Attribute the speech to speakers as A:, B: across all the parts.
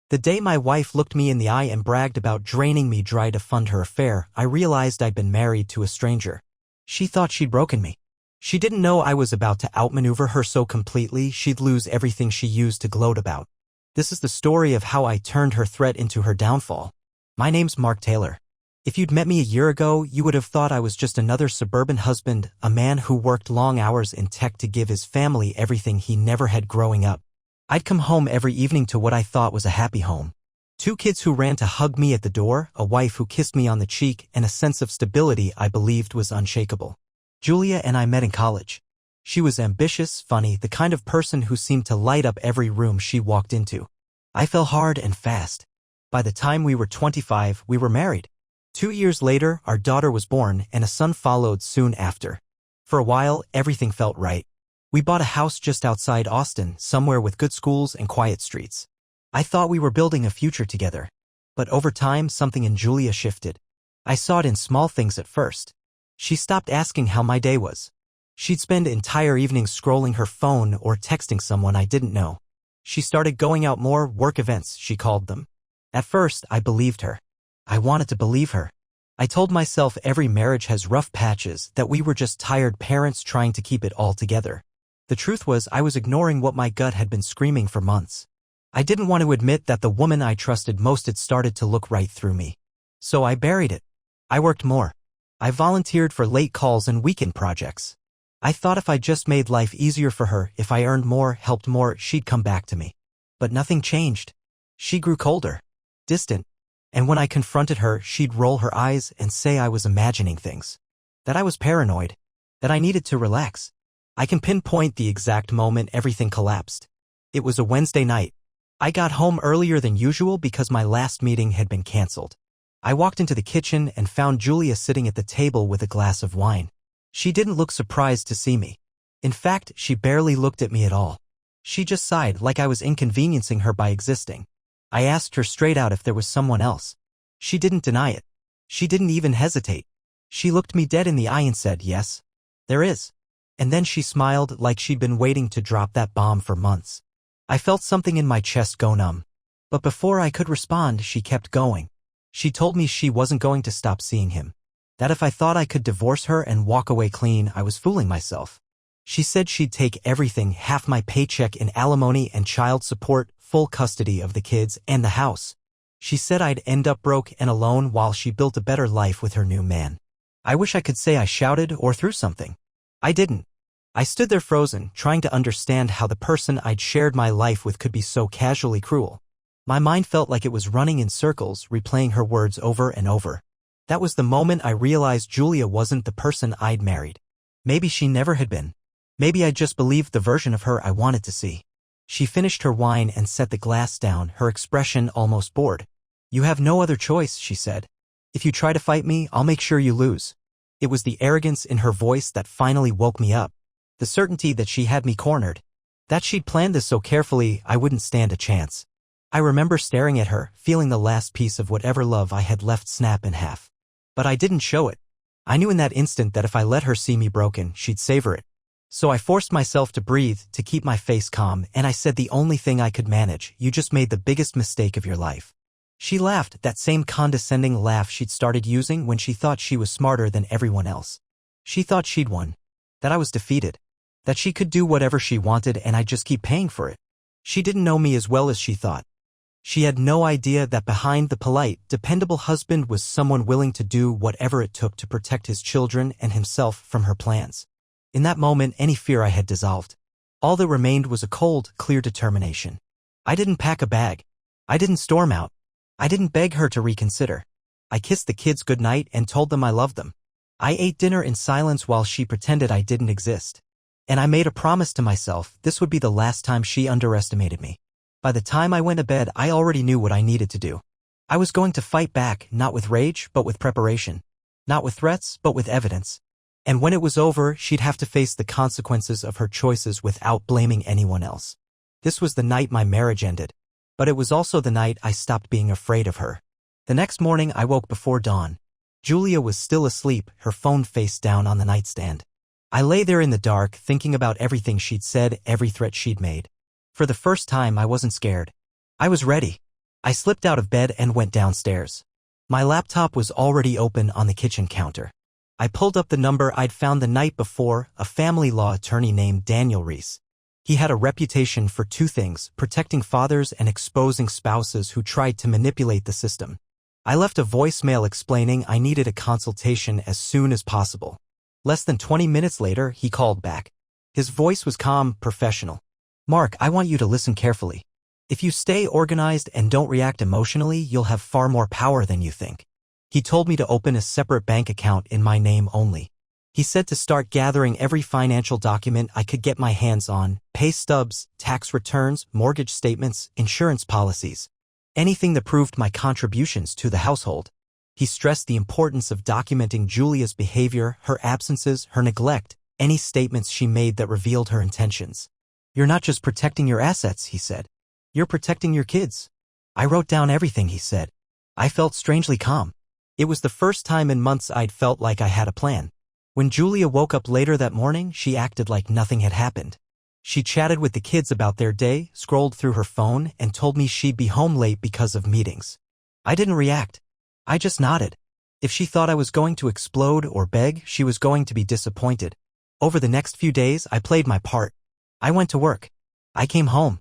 A: The day my wife looked me in the eye and bragged about draining me dry to fund her affair, I realized I'd been married to a stranger. She thought she'd broken me. She didn't know I was about to outmaneuver her so completely she'd lose everything she used to gloat about. This is the story of how I turned her threat into her downfall. My name's Mark Taylor. If you'd met me a year ago, you would have thought I was just another suburban husband, a man who worked long hours in tech to give his family everything he never had growing up. I'd come home every evening to what I thought was a happy home. 2 kids who ran to hug me at the door, a wife who kissed me on the cheek, and a sense of stability I believed was unshakable. Julia and I met in college. She was ambitious, funny, the kind of person who seemed to light up every room she walked into. I fell hard and fast. By the time we were 25, we were married. 2 years later, our daughter was born, and a son followed soon after. For a while, everything felt right. We bought a house just outside Austin, somewhere with good schools and quiet streets. I thought we were building a future together. But over time, something in Julia shifted. I saw it in small things at first. She stopped asking how my day was. She'd spend entire evenings scrolling her phone or texting someone I didn't know. She started going out more, work events, she called them. At first, I believed her. I wanted to believe her. I told myself every marriage has rough patches, that we were just tired parents trying to keep it all together. The truth was I was ignoring what my gut had been screaming for months. I didn't want to admit that the woman I trusted most had started to look right through me. So I buried it. I worked more. I volunteered for late calls and weekend projects. I thought if I just made life easier for her, if I earned more, helped more, she'd come back to me. But nothing changed. She grew colder, distant, and when I confronted her, she'd roll her eyes and say I was imagining things. That I was paranoid. That I needed to relax. I can pinpoint the exact moment everything collapsed. It was a Wednesday night. I got home earlier than usual because my last meeting had been canceled. I walked into the kitchen and found Julia sitting at the table with a glass of wine. She didn't look surprised to see me. In fact, she barely looked at me at all. She just sighed like I was inconveniencing her by existing. I asked her straight out if there was someone else. She didn't deny it. She didn't even hesitate. She looked me dead in the eye and said, "Yes, there is." And then she smiled like she'd been waiting to drop that bomb for months. I felt something in my chest go numb. But before I could respond, she kept going. She told me she wasn't going to stop seeing him. That if I thought I could divorce her and walk away clean, I was fooling myself. She said she'd take everything, half my paycheck in alimony and child support, full custody of the kids and the house. She said I'd end up broke and alone while she built a better life with her new man. I wish I could say I shouted or threw something. I didn't. I stood there frozen, trying to understand how the person I'd shared my life with could be so casually cruel. My mind felt like it was running in circles, replaying her words over and over. That was the moment I realized Julia wasn't the person I'd married. Maybe she never had been. Maybe I just believed the version of her I wanted to see. She finished her wine and set the glass down, her expression almost bored. "You have no other choice," she said. "If you try to fight me, I'll make sure you lose." It was the arrogance in her voice that finally woke me up. The certainty that she had me cornered. That she'd planned this so carefully I wouldn't stand a chance. I remember staring at her, feeling the last piece of whatever love I had left snap in half. But I didn't show it. I knew in that instant that if I let her see me broken, she'd savor it. So I forced myself to breathe, to keep my face calm, and I said the only thing I could manage: "You just made the biggest mistake of your life." She laughed, that same condescending laugh she'd started using when she thought she was smarter than everyone else. She thought she'd won. That I was defeated. That she could do whatever she wanted and I'd just keep paying for it. She didn't know me as well as she thought. She had no idea that behind the polite, dependable husband was someone willing to do whatever it took to protect his children and himself from her plans. In that moment, any fear I had dissolved. All that remained was a cold, clear determination. I didn't pack a bag. I didn't storm out. I didn't beg her to reconsider. I kissed the kids goodnight and told them I loved them. I ate dinner in silence while she pretended I didn't exist. And I made a promise to myself this would be the last time she underestimated me. By the time I went to bed, I already knew what I needed to do. I was going to fight back, not with rage, but with preparation. Not with threats, but with evidence. And when it was over, she'd have to face the consequences of her choices without blaming anyone else. This was the night my marriage ended. But it was also the night I stopped being afraid of her. The next morning, I woke before dawn. Julia was still asleep, her phone face down on the nightstand. I lay there in the dark, thinking about everything she'd said, every threat she'd made. For the first time, I wasn't scared. I was ready. I slipped out of bed and went downstairs. My laptop was already open on the kitchen counter. I pulled up the number I'd found the night before, a family law attorney named Daniel Reese. He had a reputation for two things: protecting fathers and exposing spouses who tried to manipulate the system. I left a voicemail explaining I needed a consultation as soon as possible. Less than 20 minutes later, he called back. His voice was calm, professional. "Mark, I want you to listen carefully. If you stay organized and don't react emotionally, you'll have far more power than you think." He told me to open a separate bank account in my name only. He said to start gathering every financial document I could get my hands on: pay stubs, tax returns, mortgage statements, insurance policies, anything that proved my contributions to the household. He stressed the importance of documenting Julia's behavior, her absences, her neglect, any statements she made that revealed her intentions. "You're not just protecting your assets," he said. "You're protecting your kids." I wrote down everything he said. I felt strangely calm. It was the first time in months I'd felt like I had a plan. When Julia woke up later that morning, she acted like nothing had happened. She chatted with the kids about their day, scrolled through her phone, and told me she'd be home late because of meetings. I didn't react. I just nodded. If she thought I was going to explode or beg, she was going to be disappointed. Over the next few days, I played my part. I went to work. I came home.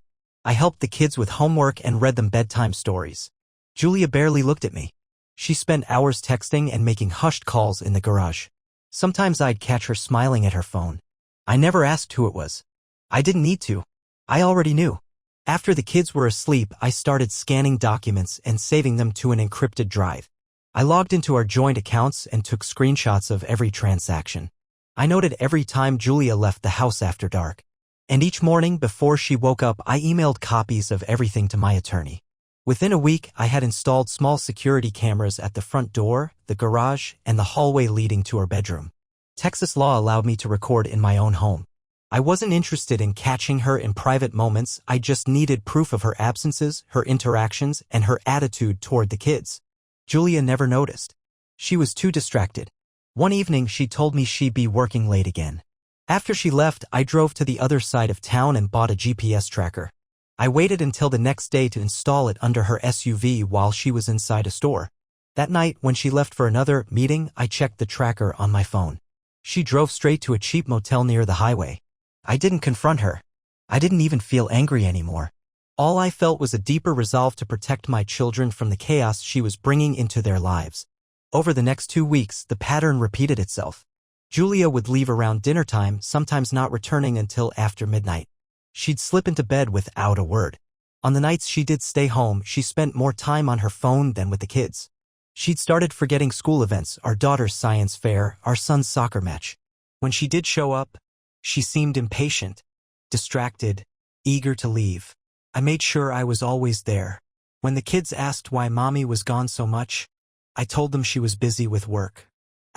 A: I helped the kids with homework and read them bedtime stories. Julia barely looked at me. She spent hours texting and making hushed calls in the garage. Sometimes I'd catch her smiling at her phone. I never asked who it was. I didn't need to. I already knew. After the kids were asleep, I started scanning documents and saving them to an encrypted drive. I logged into our joint accounts and took screenshots of every transaction. I noted every time Julia left the house after dark. And each morning before she woke up, I emailed copies of everything to my attorney. Within a week, I had installed small security cameras at the front door, the garage, and the hallway leading to her bedroom. Texas law allowed me to record in my own home. I wasn't interested in catching her in private moments. I just needed proof of her absences, her interactions, and her attitude toward the kids. Julia never noticed. She was too distracted. One evening, she told me she'd be working late again. After she left, I drove to the other side of town and bought a GPS tracker. I waited until the next day to install it under her SUV while she was inside a store. That night, when she left for another meeting, I checked the tracker on my phone. She drove straight to a cheap motel near the highway. I didn't confront her. I didn't even feel angry anymore. All I felt was a deeper resolve to protect my children from the chaos she was bringing into their lives. Over the next 2 weeks, the pattern repeated itself. Julia would leave around dinner time, sometimes not returning until after midnight. She'd slip into bed without a word. On the nights she did stay home, she spent more time on her phone than with the kids. She'd started forgetting school events, our daughter's science fair, our son's soccer match. When she did show up, she seemed impatient, distracted, eager to leave. I made sure I was always there. When the kids asked why Mommy was gone so much, I told them she was busy with work.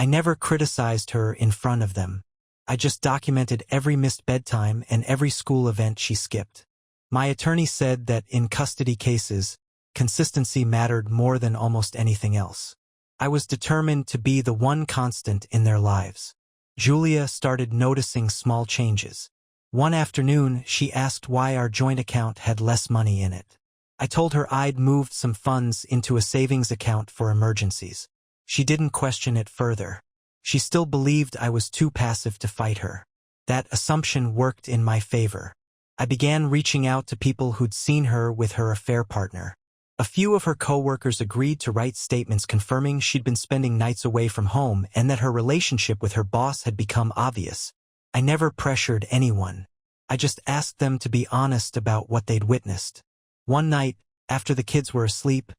A: I never criticized her in front of them. I just documented every missed bedtime and every school event she skipped. My attorney said that in custody cases, consistency mattered more than almost anything else. I was determined to be the one constant in their lives. Julia started noticing small changes. One afternoon, she asked why our joint account had less money in it. I told her I'd moved some funds into a savings account for emergencies. She didn't question it further. She still believed I was too passive to fight her. That assumption worked in my favor. I began reaching out to people who'd seen her with her affair partner. A few of her co-workers agreed to write statements confirming she'd been spending nights away from home and that her relationship with her boss had become obvious. I never pressured anyone. I just asked them to be honest about what they'd witnessed. One night, after the kids were asleep,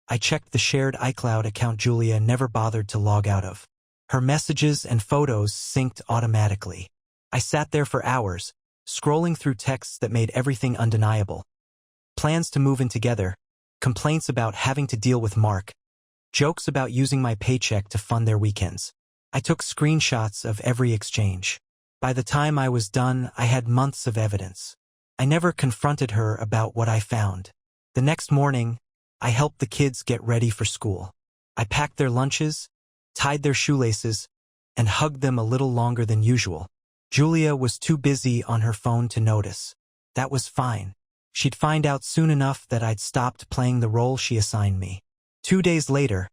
A: I checked the shared iCloud account Julia never bothered to log out of. Her messages and photos synced automatically. I sat there for hours, scrolling through texts that made everything undeniable. Plans to move in together, complaints about having to deal with Mark, jokes about using my paycheck to fund their weekends. I took screenshots of every exchange. By the time I was done, I had months of evidence. I never confronted her about what I found. The next morning, I helped the kids get ready for school. I packed their lunches, tied their shoelaces, and hugged them a little longer than usual. Julia was too busy on her phone to notice. That was fine. She'd find out soon enough that I'd stopped playing the role she assigned me. 2 days later,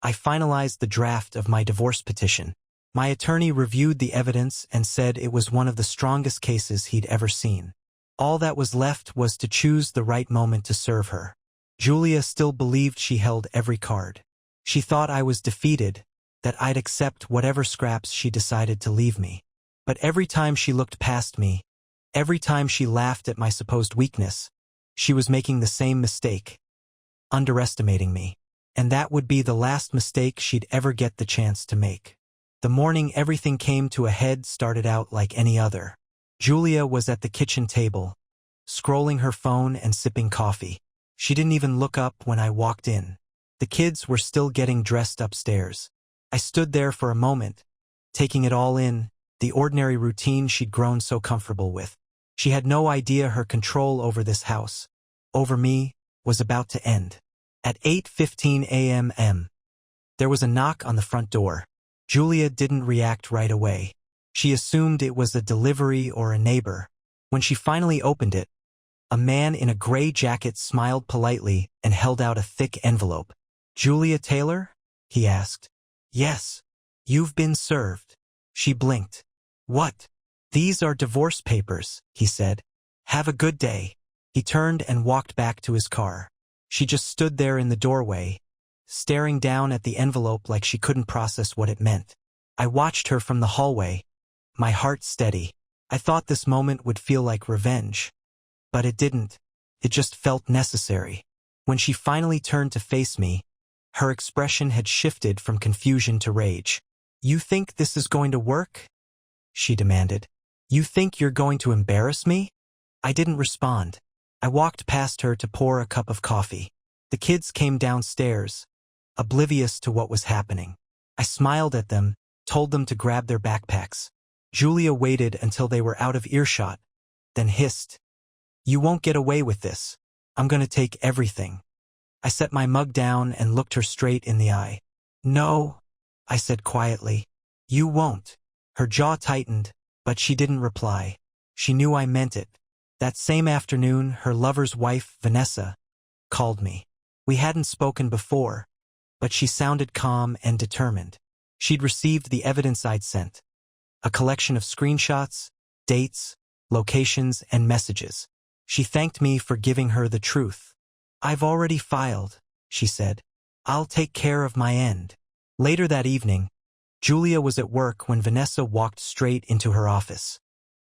A: I finalized the draft of my divorce petition. My attorney reviewed the evidence and said it was one of the strongest cases he'd ever seen. All that was left was to choose the right moment to serve her. Julia still believed she held every card. She thought I was defeated, that I'd accept whatever scraps she decided to leave me. But every time she looked past me, every time she laughed at my supposed weakness, she was making the same mistake, underestimating me. And that would be the last mistake she'd ever get the chance to make. The morning everything came to a head started out like any other. Julia was at the kitchen table, scrolling her phone and sipping coffee. She didn't even look up when I walked in. The kids were still getting dressed upstairs. I stood there for a moment, taking it all in, the ordinary routine she'd grown so comfortable with. She had no idea her control over this house, over me, was about to end. At 8:15 a.m., there was a knock on the front door. Julia didn't react right away. She assumed it was a delivery or a neighbor. When she finally opened it, a man in a gray jacket smiled politely and held out a thick envelope. "Julia Taylor?" he asked. "Yes. You've been served." She blinked. "What?" "These are divorce papers," he said. "Have a good day." He turned and walked back to his car. She just stood there in the doorway, staring down at the envelope like she couldn't process what it meant. I watched her from the hallway, my heart steady. I thought this moment would feel like revenge. But it didn't. It just felt necessary. When she finally turned to face me, her expression had shifted from confusion to rage. "You think this is going to work?" she demanded. "You think you're going to embarrass me?" I didn't respond. I walked past her to pour a cup of coffee. The kids came downstairs, oblivious to what was happening. I smiled at them, told them to grab their backpacks. Julia waited until they were out of earshot, then hissed, "You won't get away with this. I'm going to take everything." I set my mug down and looked her straight in the eye. "No," I said quietly. "You won't." Her jaw tightened, but she didn't reply. She knew I meant it. That same afternoon, her lover's wife, Vanessa, called me. We hadn't spoken before, but she sounded calm and determined. She'd received the evidence I'd sent, a collection of screenshots, dates, locations, and messages. She thanked me for giving her the truth. "I've already filed," she said. "I'll take care of my end." Later that evening, Julia was at work when Vanessa walked straight into her office.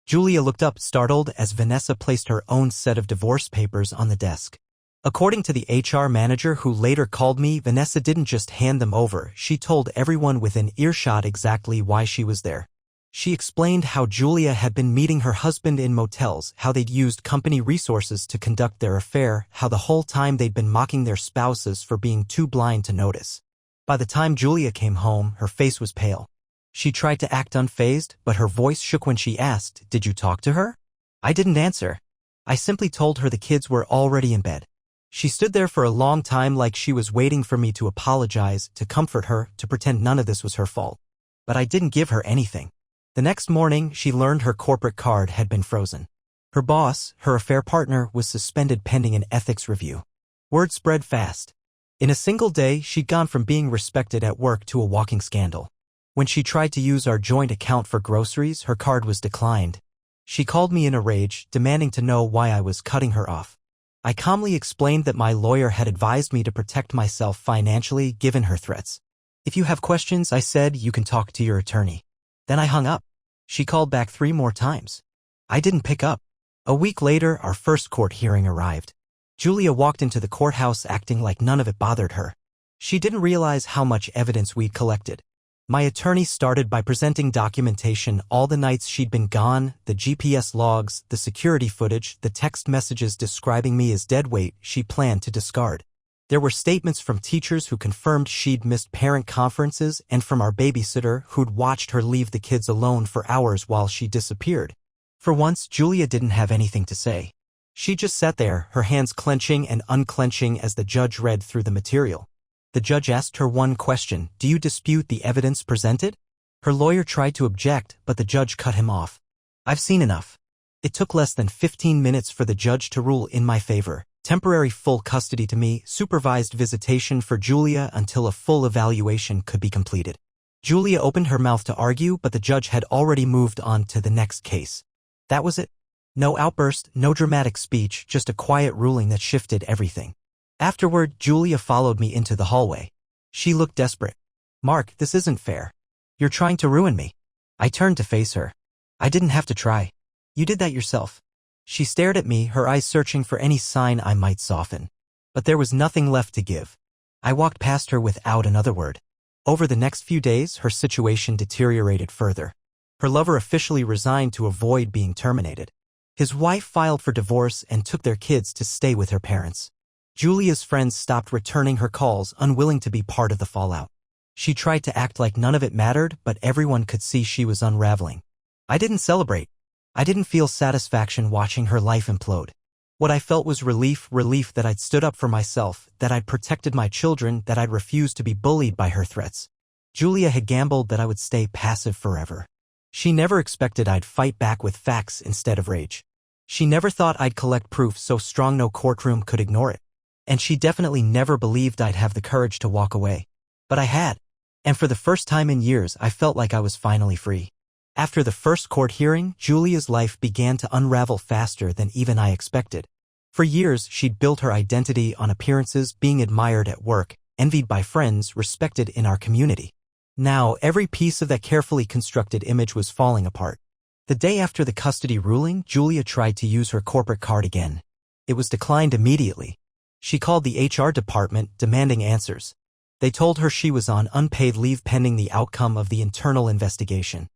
A: Julia looked up startled as Vanessa placed her own set of divorce papers on the desk. According to the HR manager who later called me, Vanessa didn't just hand them over, she told everyone within earshot exactly why she was there. She explained how Julia had been meeting her husband in motels, how they'd used company resources to conduct their affair, how the whole time they'd been mocking their spouses for being too blind to notice. By the time Julia came home, her face was pale. She tried to act unfazed, but her voice shook when she asked, "Did you talk to her?" I didn't answer. I simply told her the kids were already in bed. She stood there for a long time like she was waiting for me to apologize, to comfort her, to pretend none of this was her fault. But I didn't give her anything. The next morning, she learned her corporate card had been frozen. Her boss, her affair partner, was suspended pending an ethics review. Word spread fast. In a single day, she'd gone from being respected at work to a walking scandal. When she tried to use our joint account for groceries, her card was declined. She called me in a rage, demanding to know why I was cutting her off. I calmly explained that my lawyer had advised me to protect myself financially given her threats. "If you have questions," I said, "you can talk to your attorney." Then I hung up. She called back 3 more times. I didn't pick up. A week later, our first court hearing arrived. Julia walked into the courthouse acting like none of it bothered her. She didn't realize how much evidence we'd collected. My attorney started by presenting documentation, all the nights she'd been gone, the GPS logs, the security footage, the text messages describing me as deadweight she planned to discard. There were statements from teachers who confirmed she'd missed parent conferences and from our babysitter who'd watched her leave the kids alone for hours while she disappeared. For once, Julia didn't have anything to say. She just sat there, her hands clenching and unclenching as the judge read through the material. The judge asked her one question: "Do you dispute the evidence presented?" Her lawyer tried to object, but the judge cut him off. "I've seen enough. It took less than 15 minutes for the judge to rule in my favor. Temporary full custody to me, supervised visitation for Julia until a full evaluation could be completed. Julia opened her mouth to argue, but the judge had already moved on to the next case. That was it. No outburst, no dramatic speech, just a quiet ruling that shifted everything. Afterward, Julia followed me into the hallway. She looked desperate. "Mark, this isn't fair. You're trying to ruin me." I turned to face her. "I didn't have to try. You did that yourself." She stared at me, her eyes searching for any sign I might soften. But there was nothing left to give. I walked past her without another word. Over the next few days, her situation deteriorated further. Her lover officially resigned to avoid being terminated. His wife filed for divorce and took their kids to stay with her parents. Julia's friends stopped returning her calls, unwilling to be part of the fallout. She tried to act like none of it mattered, but everyone could see she was unraveling. I didn't celebrate. I didn't feel satisfaction watching her life implode. What I felt was relief that I'd stood up for myself, that I'd protected my children, that I'd refused to be bullied by her threats. Julia had gambled that I would stay passive forever. She never expected I'd fight back with facts instead of rage. She never thought I'd collect proof so strong no courtroom could ignore it. And she definitely never believed I'd have the courage to walk away. But I had. And for the first time in years, I felt like I was finally free. After the first court hearing, Julia's life began to unravel faster than even I expected. For years, she'd built her identity on appearances, being admired at work, envied by friends, respected in our community. Now, every piece of that carefully constructed image was falling apart. The day after the custody ruling, Julia tried to use her corporate card again. It was declined immediately. She called the HR department, demanding answers. They told her she was on unpaid leave pending the outcome of the internal investigation.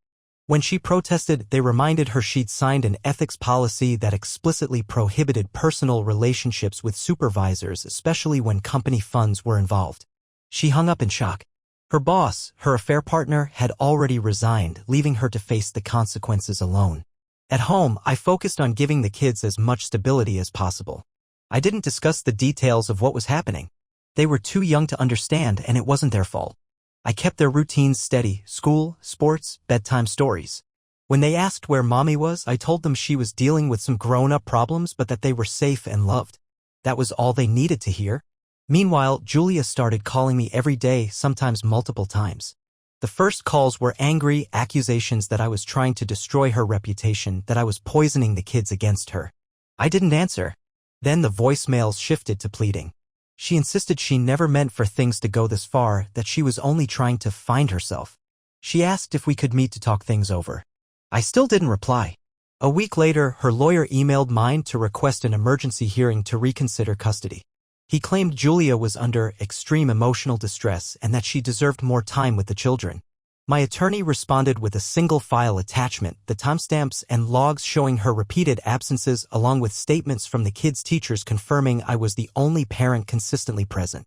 A: When she protested, they reminded her she'd signed an ethics policy that explicitly prohibited personal relationships with supervisors, especially when company funds were involved. She hung up in shock. Her boss, her affair partner, had already resigned, leaving her to face the consequences alone. At home, I focused on giving the kids as much stability as possible. I didn't discuss the details of what was happening. They were too young to understand, and it wasn't their fault. I kept their routines steady: school, sports, bedtime stories. When they asked where mommy was, I told them she was dealing with some grown-up problems, but that they were safe and loved. That was all they needed to hear. Meanwhile, Julia started calling me every day, sometimes multiple times. The first calls were angry accusations that I was trying to destroy her reputation, that I was poisoning the kids against her. I didn't answer. Then the voicemails shifted to pleading. She insisted she never meant for things to go this far, that she was only trying to find herself. She asked if we could meet to talk things over. I still didn't reply. A week later, her lawyer emailed mine to request an emergency hearing to reconsider custody. He claimed Julia was under extreme emotional distress and that she deserved more time with the children. My attorney responded with a single file attachment, the timestamps and logs showing her repeated absences, along with statements from the kids' teachers confirming I was the only parent consistently present.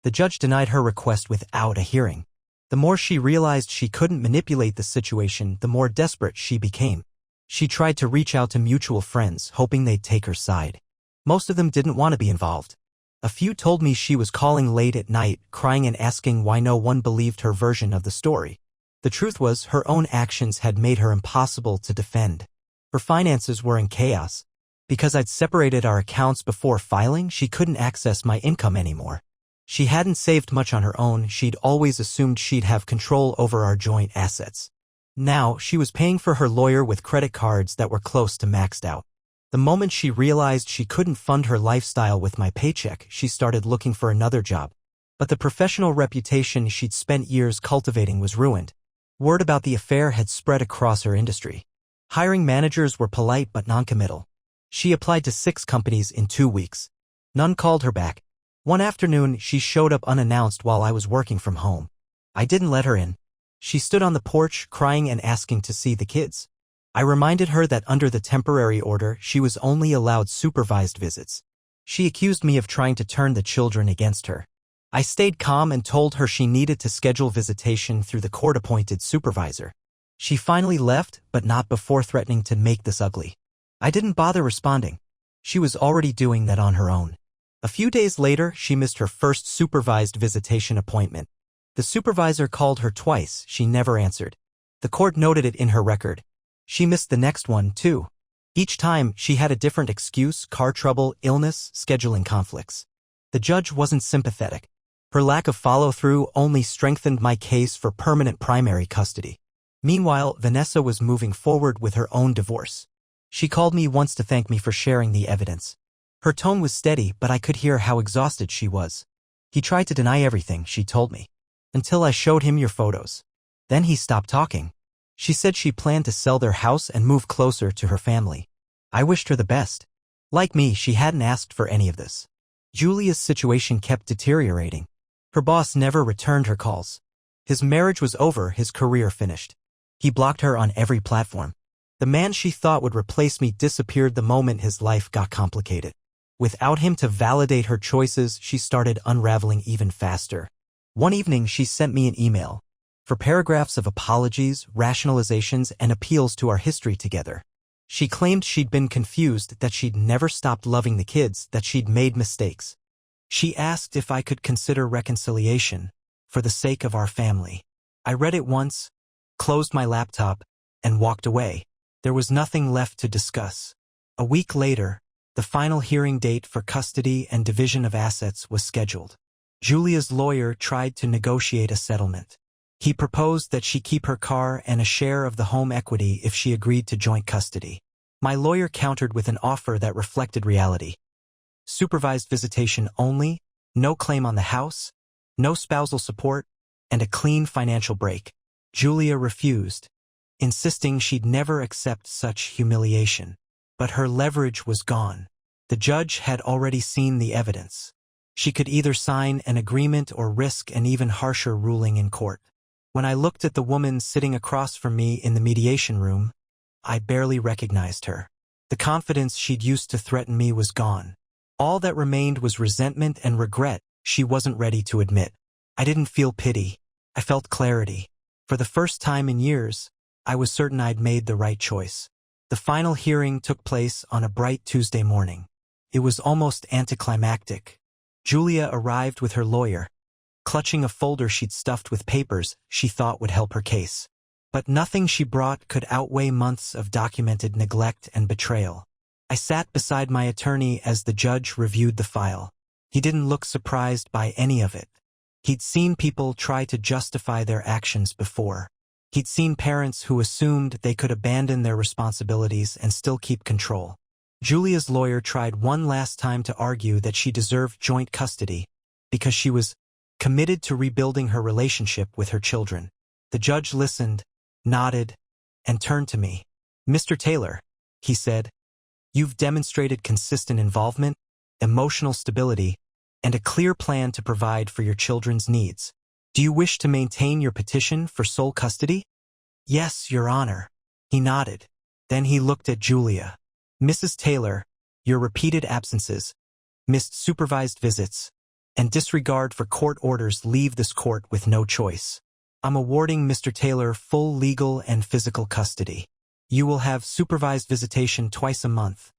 A: The judge denied her request without a hearing. The more she realized she couldn't manipulate the situation, the more desperate she became. She tried to reach out to mutual friends, hoping they'd take her side. Most of them didn't want to be involved. A few told me she was calling late at night, crying and asking why no one believed her version of the story. The truth was, her own actions had made her impossible to defend. Her finances were in chaos. Because I'd separated our accounts before filing, she couldn't access my income anymore. She hadn't saved much on her own. She'd always assumed she'd have control over our joint assets. Now, she was paying for her lawyer with credit cards that were close to maxed out. The moment she realized she couldn't fund her lifestyle with my paycheck, she started looking for another job. But the professional reputation she'd spent years cultivating was ruined. Word about the affair had spread across her industry. Hiring managers were polite but noncommittal. She applied to 6 companies in 2 weeks. None called her back. One afternoon, she showed up unannounced while I was working from home. I didn't let her in. She stood on the porch, crying and asking to see the kids. I reminded her that under the temporary order, she was only allowed supervised visits. She accused me of trying to turn the children against her. I stayed calm and told her she needed to schedule visitation through the court-appointed supervisor. She finally left, but not before threatening to make this ugly. I didn't bother responding. She was already doing that on her own. A few days later, she missed her first supervised visitation appointment. The supervisor called her twice. She never answered. The court noted it in her record. She missed the next one, too. Each time, she had a different excuse: car trouble, illness, scheduling conflicts. The judge wasn't sympathetic. Her lack of follow-through only strengthened my case for permanent primary custody. Meanwhile, Vanessa was moving forward with her own divorce. She called me once to thank me for sharing the evidence. Her tone was steady, but I could hear how exhausted she was. He tried to deny everything, she told me, until I showed him your photos. Then he stopped talking. She said she planned to sell their house and move closer to her family. I wished her the best. Like me, she hadn't asked for any of this. Julia's situation kept deteriorating. Her boss never returned her calls. His marriage was over, his career finished. He blocked her on every platform. The man she thought would replace me disappeared the moment his life got complicated. Without him to validate her choices, she started unraveling even faster. One evening, she sent me an email for paragraphs of apologies, rationalizations, and appeals to our history together. She claimed she'd been confused, that she'd never stopped loving the kids, that she'd made mistakes. She asked if I could consider reconciliation for the sake of our family. I read it once, closed my laptop, and walked away. There was nothing left to discuss. A week later, the final hearing date for custody and division of assets was scheduled. Julia's lawyer tried to negotiate a settlement. He proposed that she keep her car and a share of the home equity if she agreed to joint custody. My lawyer countered with an offer that reflected reality. Supervised visitation only, no claim on the house, no spousal support, and a clean financial break. Julia refused, insisting she'd never accept such humiliation. But her leverage was gone. The judge had already seen the evidence. She could either sign an agreement or risk an even harsher ruling in court. When I looked at the woman sitting across from me in the mediation room, I barely recognized her. The confidence she'd used to threaten me was gone. All that remained was resentment and regret she wasn't ready to admit. I didn't feel pity. I felt clarity. For the first time in years, I was certain I'd made the right choice. The final hearing took place on a bright Tuesday morning. It was almost anticlimactic. Julia arrived with her lawyer, clutching a folder she'd stuffed with papers she thought would help her case. But nothing she brought could outweigh months of documented neglect and betrayal. I sat beside my attorney as the judge reviewed the file. He didn't look surprised by any of it. He'd seen people try to justify their actions before. He'd seen parents who assumed they could abandon their responsibilities and still keep control. Julia's lawyer tried one last time to argue that she deserved joint custody because she was committed to rebuilding her relationship with her children. The judge listened, nodded, and turned to me. "Mr. Taylor," he said, "you've demonstrated consistent involvement, emotional stability, and a clear plan to provide for your children's needs. Do you wish to maintain your petition for sole custody?" "Yes, Your Honor." He nodded. Then he looked at Julia. "Mrs. Taylor, your repeated absences, missed supervised visits, and disregard for court orders leave this court with no choice. I'm awarding Mr. Taylor full legal and physical custody. You will have supervised visitation twice a month,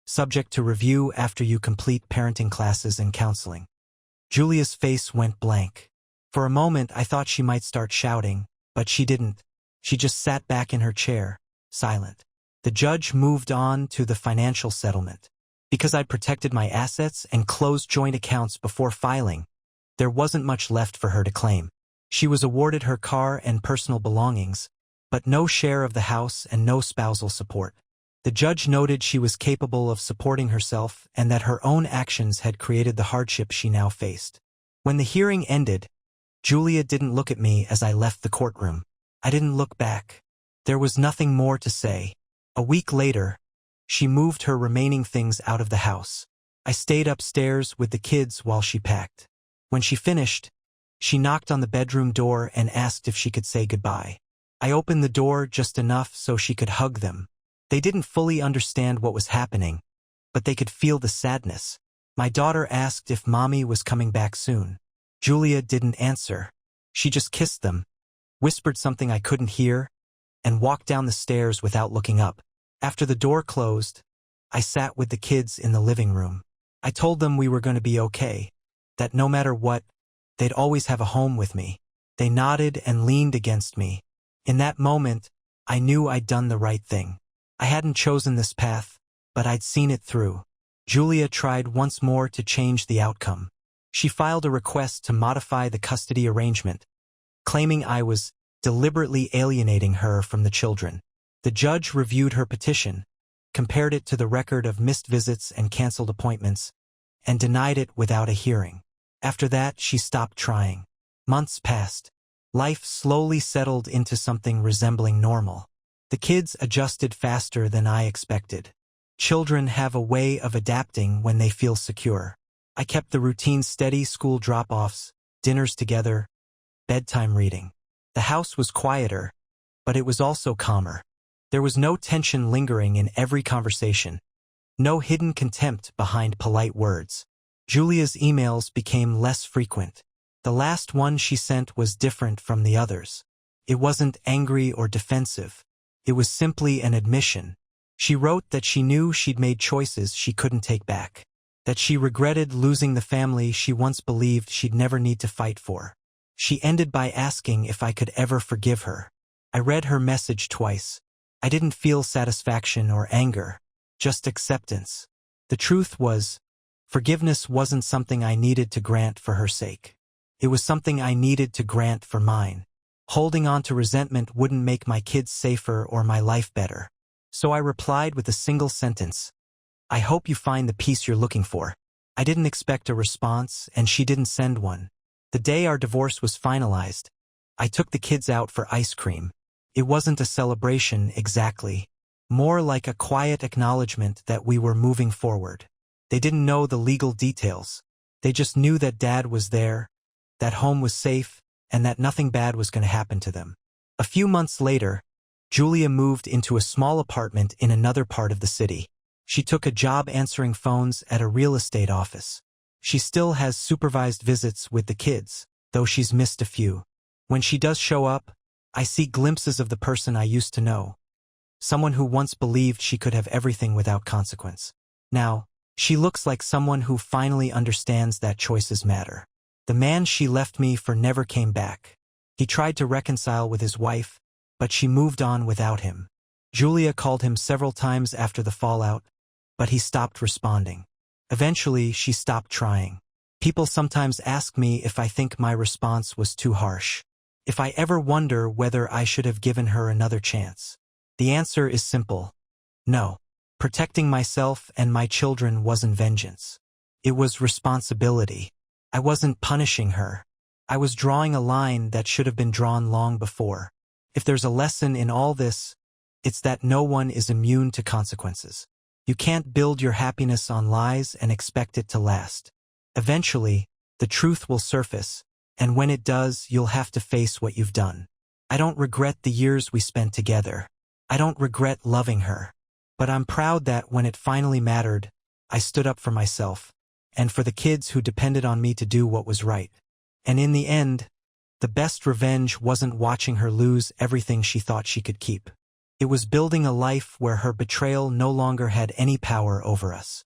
A: subject to review after you complete parenting classes and counseling." Julia's face went blank. For a moment, I thought she might start shouting, but she didn't. She just sat back in her chair, silent. The judge moved on to the financial settlement. Because I'd protected my assets and closed joint accounts before filing, there wasn't much left for her to claim. She was awarded her car and personal belongings, but no share of the house and no spousal support. The judge noted she was capable of supporting herself and that her own actions had created the hardship she now faced. When the hearing ended, Julia didn't look at me as I left the courtroom. I didn't look back. There was nothing more to say. A week later, she moved her remaining things out of the house. I stayed upstairs with the kids while she packed. When she finished, she knocked on the bedroom door and asked if she could say goodbye. I opened the door just enough so she could hug them. They didn't fully understand what was happening, but they could feel the sadness. My daughter asked if Mommy was coming back soon. Julia didn't answer. She just kissed them, whispered something I couldn't hear, and walked down the stairs without looking up. After the door closed, I sat with the kids in the living room. I told them we were going to be okay, that no matter what, they'd always have a home with me. They nodded and leaned against me. In that moment, I knew I'd done the right thing. I hadn't chosen this path, but I'd seen it through. Julia tried once more to change the outcome. She filed a request to modify the custody arrangement, claiming I was deliberately alienating her from the children. The judge reviewed her petition, compared it to the record of missed visits and canceled appointments, and denied it without a hearing. After that, she stopped trying. Months passed. Life slowly settled into something resembling normal. The kids adjusted faster than I expected. Children have a way of adapting when they feel secure. I kept the routine steady: school drop-offs, dinners together, bedtime reading. The house was quieter, but it was also calmer. There was no tension lingering in every conversation, no hidden contempt behind polite words. Julia's emails became less frequent. The last one she sent was different from the others. It wasn't angry or defensive. It was simply an admission. She wrote that she knew she'd made choices she couldn't take back, that she regretted losing the family she once believed she'd never need to fight for. She ended by asking if I could ever forgive her. I read her message twice. I didn't feel satisfaction or anger, just acceptance. The truth was, forgiveness wasn't something I needed to grant for her sake. It was something I needed to grant for mine. Holding on to resentment wouldn't make my kids safer or my life better. So I replied with a single sentence: I hope you find the peace you're looking for. I didn't expect a response, and she didn't send one. The day our divorce was finalized, I took the kids out for ice cream. It wasn't a celebration exactly, more like a quiet acknowledgement that we were moving forward. They didn't know the legal details. They just knew that Dad was there, that home was safe, and that nothing bad was going to happen to them. A few months later, Julia moved into a small apartment in another part of the city. She took a job answering phones at a real estate office. She still has supervised visits with the kids, though she's missed a few. When she does show up, I see glimpses of the person I used to know, someone who once believed she could have everything without consequence. Now, she looks like someone who finally understands that choices matter. The man she left me for never came back. He tried to reconcile with his wife, but she moved on without him. Julia called him several times after the fallout, but he stopped responding. Eventually, she stopped trying. People sometimes ask me if I think my response was too harsh, if I ever wonder whether I should have given her another chance. The answer is simple: no. Protecting myself and my children wasn't vengeance. It was responsibility. I wasn't punishing her. I was drawing a line that should have been drawn long before. If there's a lesson in all this, it's that no one is immune to consequences. You can't build your happiness on lies and expect it to last. Eventually, the truth will surface, and when it does, you'll have to face what you've done. I don't regret the years we spent together. I don't regret loving her. But I'm proud that when it finally mattered, I stood up for myself, and for the kids who depended on me to do what was right. And in the end, the best revenge wasn't watching her lose everything she thought she could keep. It was building a life where her betrayal no longer had any power over us.